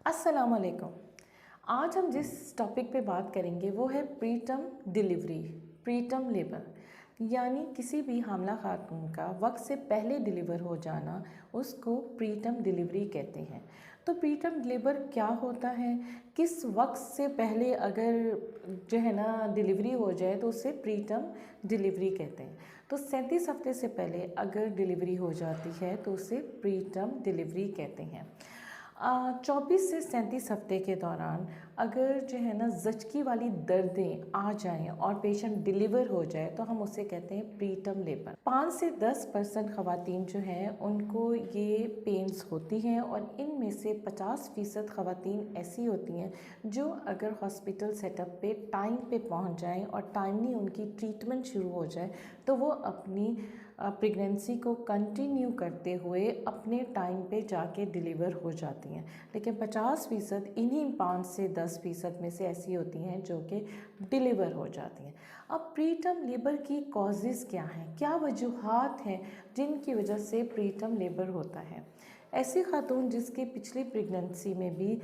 अस्सलाम वालेकुम। आज हम जिस टॉपिक पे बात करेंगे वो है प्रीटर्म डिलीवरी, प्रीटर्म लेबर, यानी किसी भी हामला खातून का वक्त से पहले डिलीवर हो जाना, उसको प्रीटर्म डिलीवरी कहते हैं। तो प्रीटर्म लेबर क्या होता है, किस वक्त से पहले अगर जो है ना डिलीवरी हो जाए तो उसे प्रीटर्म डिलीवरी कहते हैं। तो 37 हफ्ते से पहले अगर डिलीवरी हो जाती है तो उसे प्रीटर्म डिलीवरी कहते हैं। 24 से 37 हफ्ते के दौरान अगर जो है ना ज़चकी वाली दर्दें आ जाएं और पेशेंट डिलीवर हो जाए तो हम उसे कहते हैं प्रीटर्म लेबर। 5 से 10% ख़वातीन जो हैं उनको ये पेन्स होती हैं और इनमें से 50% ख़वातीन ऐसी होती हैं जो अगर हॉस्पिटल सेटअप पे टाइम पे पहुंच जाएं और टाइमली उनकी ट्रीटमेंट शुरू हो जाए तो वो अपनी प्रेगनेंसी को कंटिन्यू करते हुए अपने टाइम पे जाके डिलीवर हो जाती हैं। लेकिन 50% इन्हीं 5 से 10% में से ऐसी होती हैं जो कि डिलीवर हो जाती हैं। अब प्रीटर्म लेबर की कॉजेज़ क्या हैं, क्या वजूहात हैं जिनकी वजह से प्रीटर्म लेबर होता है। ऐसी खातून जिसकी पिछली प्रेगनेंसी में भी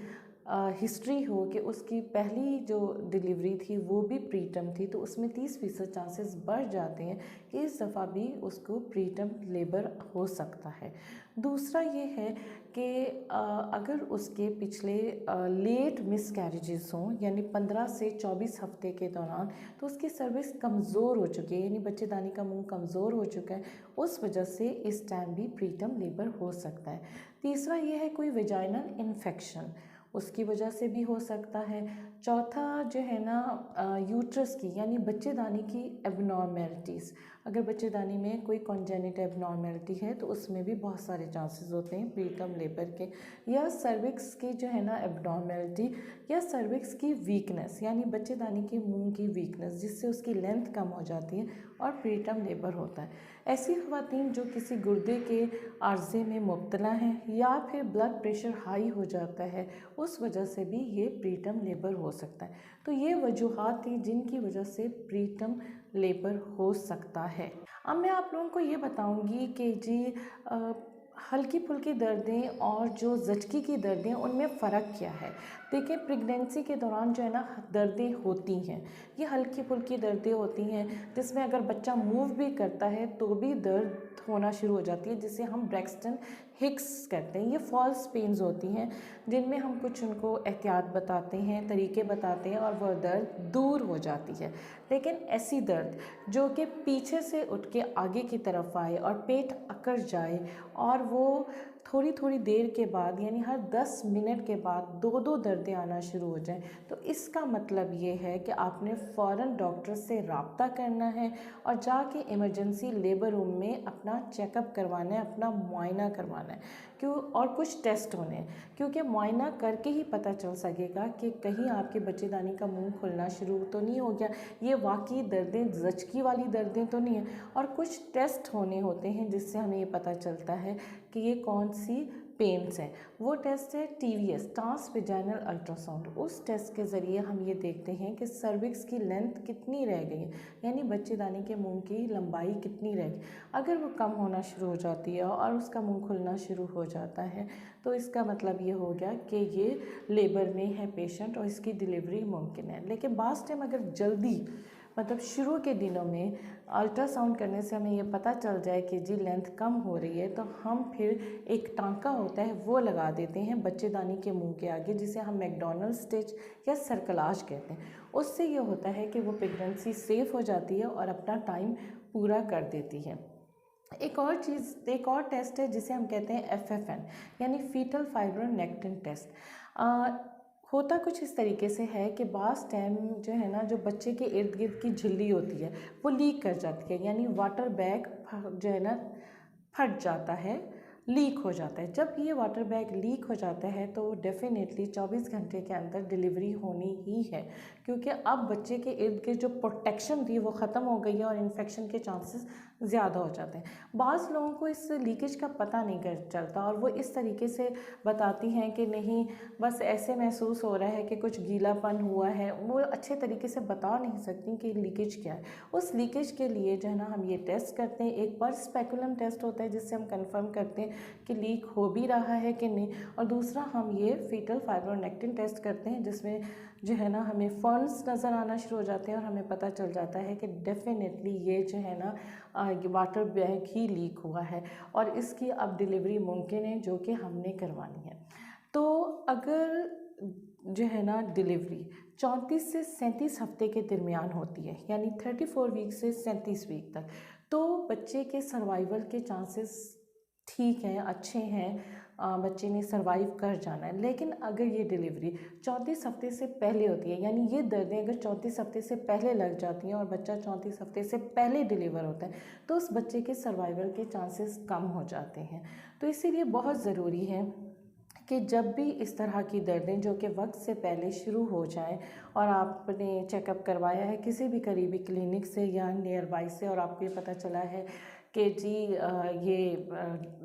हिस्ट्री हो कि उसकी पहली जो डिलीवरी थी वो भी प्रीटर्म थी तो उसमें 30% चांसेस बढ़ जाते हैं कि इस दफ़ा भी उसको प्रीटर्म लेबर हो सकता है। दूसरा ये है कि अगर उसके पिछले लेट मिसकैरेजेस हों यानी 15 से 24 हफ्ते के दौरान तो उसकी सर्विस कमज़ोर हो चुकी है, यानी बच्चेदानी का मुंह कमज़ोर हो चुका है, उस वजह से इस टाइम भी प्रीटर्म लेबर हो सकता है। तीसरा ये है कोई वेजाइनल इन्फेक्शन, उसकी वजह से भी हो सकता है। चौथा जो है ना यूट्रस की यानी बच्चेदानी की एबनॉर्मेलिटीज़, अगर बच्चेदानी में कोई कॉन्जेनिट एबनॉर्मेलिटी है तो उसमें भी बहुत सारे चांसेस होते हैं प्रीटर्म लेबर के। या सर्विक्स की जो है ना एबनॉर्मेलिटी या सर्विक्स की वीकनेस यानी बच्चेदानी के मुंह की वीकनेस जिससे उसकी लेंथ कम हो जाती है और प्रीटर्म लेबर होता है। ऐसी ख़वातीन जो किसी गुर्दे के आर्जे में मुब्तला हैं या फिर ब्लड प्रेशर हाई हो जाता है उस वजह से भी ये प्रीटर्म लेबर हो सकता है। तो ये वजूहात थी जिनकी वजह से प्रीटर्म लेबर हो सकता है। अब मैं आप लोगों को ये बताऊंगी कि जी हल्की फुल्की दर्दें और जो ज़चकी की दर्दें उनमें फ़र्क क्या है। देखिए प्रेगनेंसी के दौरान जो है ना दर्दें होती हैं, ये हल्की फुल्की दर्दें होती हैं जिसमें अगर बच्चा मूव भी करता है तो भी दर्द होना शुरू हो जाती है जिसे हम ब्रैक्सटन हिक्स कहते हैं। ये फॉल्स पेन्स होती हैं जिनमें हम कुछ उनको एहतियात बताते हैं, तरीके बताते हैं और वह दर्द दूर हो जाती है। लेकिन ऐसी दर्द जो कि पीछे से उठ के आगे की तरफ आए और पेट अकड़ जाए और वो थोड़ी थोड़ी देर के बाद यानी हर 10 मिनट के बाद दो दो दर्दें आना शुरू हो जाएं तो इसका मतलब ये है कि आपने फ़ौरन डॉक्टर से रब्ता करना है और जाके इमरजेंसी लेबर रूम में अपना चेकअप करवाना है, अपना मुआयना करवाना है। क्यों? और कुछ टेस्ट होने हैं क्योंकि मुआयना करके ही पता चल सकेगा कि कहीं आपके बच्चेदानी का मुंह खुलना शुरू तो नहीं हो गया, ये वाकई दर्दें ज़चकी वाली दर्दें तो नहीं है। और कुछ टेस्ट होने होते हैं जिससे हमें ये पता चलता है कि ये कौन सी पेन्स हैं। वो टेस्ट है TVS, ट्रांस वेजाइनल अल्ट्रासाउंड। उस टेस्ट के ज़रिए हम ये देखते हैं कि सर्विक्स की लेंथ कितनी रह गई है, यानी बच्चेदानी के मुंह की लंबाई कितनी रह गई। अगर वो कम होना शुरू हो जाती है और उसका मुंह खुलना शुरू हो जाता है तो इसका मतलब ये हो गया कि ये लेबर में है पेशेंट और इसकी डिलीवरी मुमकिन है। लेकिन बास टाइम अगर जल्दी मतलब शुरू के दिनों में अल्ट्रासाउंड करने से हमें ये पता चल जाए कि जी लेंथ कम हो रही है तो हम फिर एक टांका होता है वो लगा देते हैं बच्चेदानी के मुंह के आगे जिसे हम मैकडॉनल्ड स्टिच या सर्कलाज कहते हैं। उससे ये होता है कि वो प्रेगनेंसी सेफ हो जाती है और अपना टाइम पूरा कर देती है। एक और टेस्ट है जिसे हम कहते हैं FFN यानी फीटल फाइब्रोनेक्टिन टेस्ट। होता कुछ इस तरीके से है कि बास टाइम जो है ना जो बच्चे के इर्द गिर्द की झिल्ली होती है वो लीक कर जाती है, यानी वाटर बैग जो है ना फट जाता है, लीक हो जाता है। जब ये वाटर बैग लीक हो जाता है तो डेफिनेटली 24 घंटे के अंदर डिलीवरी होनी ही है क्योंकि अब बच्चे के इर्द गिर्द जो प्रोटेक्शन थी वो ख़त्म हो गई है और इन्फेक्शन के चांसेस ज़्यादा हो जाते हैं। बाज़ लोगों को इस लीकेज का पता नहीं कर चलता और वो इस तरीके से बताती हैं कि नहीं बस ऐसे महसूस हो रहा है कि कुछ गीलापन हुआ है, वो अच्छे तरीके से बता नहीं सकती कि लीकेज क्या है। उस लीकेज के लिए जो है ना हम ये टेस्ट करते हैं। एक पर स्पेकुलम टेस्ट होता है जिससे हम कंफर्म करते हैं कि लीक हो भी रहा है कि नहीं। और दूसरा हम ये फीटल फाइब्रोनेक्टिन टेस्ट करते हैं, जिसमें जो है ना हमें फंड्स नज़र आना शुरू हो जाते हैं और हमें पता चल जाता है कि डेफिनेटली ये जो है ना वाटर बैग ही लीक हुआ है और इसकी अब डिलीवरी मुमकिन है, जो कि हमने करवानी है। तो अगर जो है ना डिलीवरी 34 से 37 हफ्ते के दरमियान होती है, यानी 34 वीक से 37 वीक तक, तो बच्चे के सर्वाइवल के चांसेस ठीक हैं, अच्छे हैं, बच्चे ने सर्वाइव कर जाना है। लेकिन अगर ये डिलीवरी 34 हफ्ते से पहले होती है, यानी ये दर्दें अगर 34 हफ्ते से पहले लग जाती हैं और बच्चा 34 हफ्ते से पहले डिलीवर होता है, तो उस बच्चे के सर्वाइवल के चांसेस कम हो जाते हैं। तो इसीलिए बहुत ज़रूरी है कि जब भी इस तरह की दर्दें जो कि वक्त से पहले शुरू हो जाएं और आपने चेकअप करवाया है किसी भी करीबी क्लिनिक से या नियर बाई से, और आपको ये पता चला है कि जी ये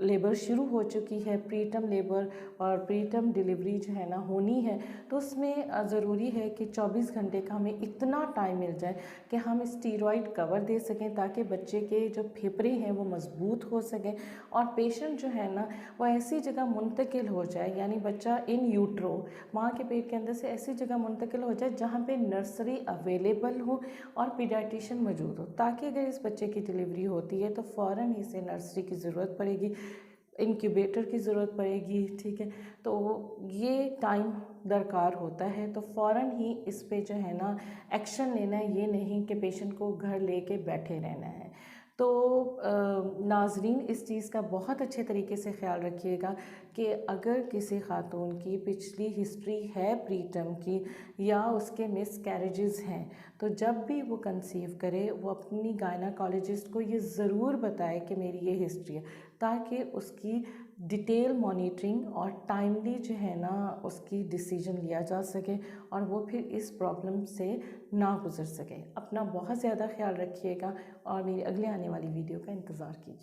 लेबर शुरू हो चुकी है, प्रीटर्म लेबर और प्रीटर्म डिलीवरी जो है ना होनी है, तो उसमें ज़रूरी है कि 24 घंटे का हमें इतना टाइम मिल जाए कि हम स्टीरॉयड कवर दे सकें, ताकि बच्चे के जो फेफड़े हैं वो मज़बूत हो सकें और पेशेंट जो है ना वो ऐसी जगह मुंतकिल हो जाए, यानी बच्चा इन यूट्रो माँ के पेट के अंदर से ऐसी जगह मुंतकिल हो जाए जहाँ पे नर्सरी अवेलेबल हो और पीडियाट्रिशियन मौजूद हो, ताकि अगर इस बच्चे की डिलीवरी होती है तो फ़ौरन ही इसे नर्सरी की ज़रूरत पड़ेगी, इंक्यूबेटर की ज़रूरत पड़ेगी, ठीक है। तो ये टाइम दरकार होता है, तो फ़ौरन ही इस पे जो है ना एक्शन लेना है, ये नहीं कि पेशेंट को घर लेके बैठे रहना है। तो नाज़रीन इस चीज़ का बहुत अच्छे तरीके से ख़्याल रखिएगा कि अगर किसी ख़ातून की पिछली हिस्ट्री है प्रीटर्म की या उसके मिसकैरेजेस हैं, तो जब भी वो कंसीव करे वो अपनी गायनाकोलॉजिस्ट को ये ज़रूर बताए कि मेरी ये हिस्ट्री है, ताकि उसकी डिटेल मॉनिटरिंग और टाइमली जो है ना उसकी डिसीजन लिया जा सके और वो फिर इस प्रॉब्लम से ना गुज़र सके। अपना बहुत ज़्यादा ख्याल रखिएगा और मेरी अगले आने वाली वीडियो का इंतज़ार कीजिए।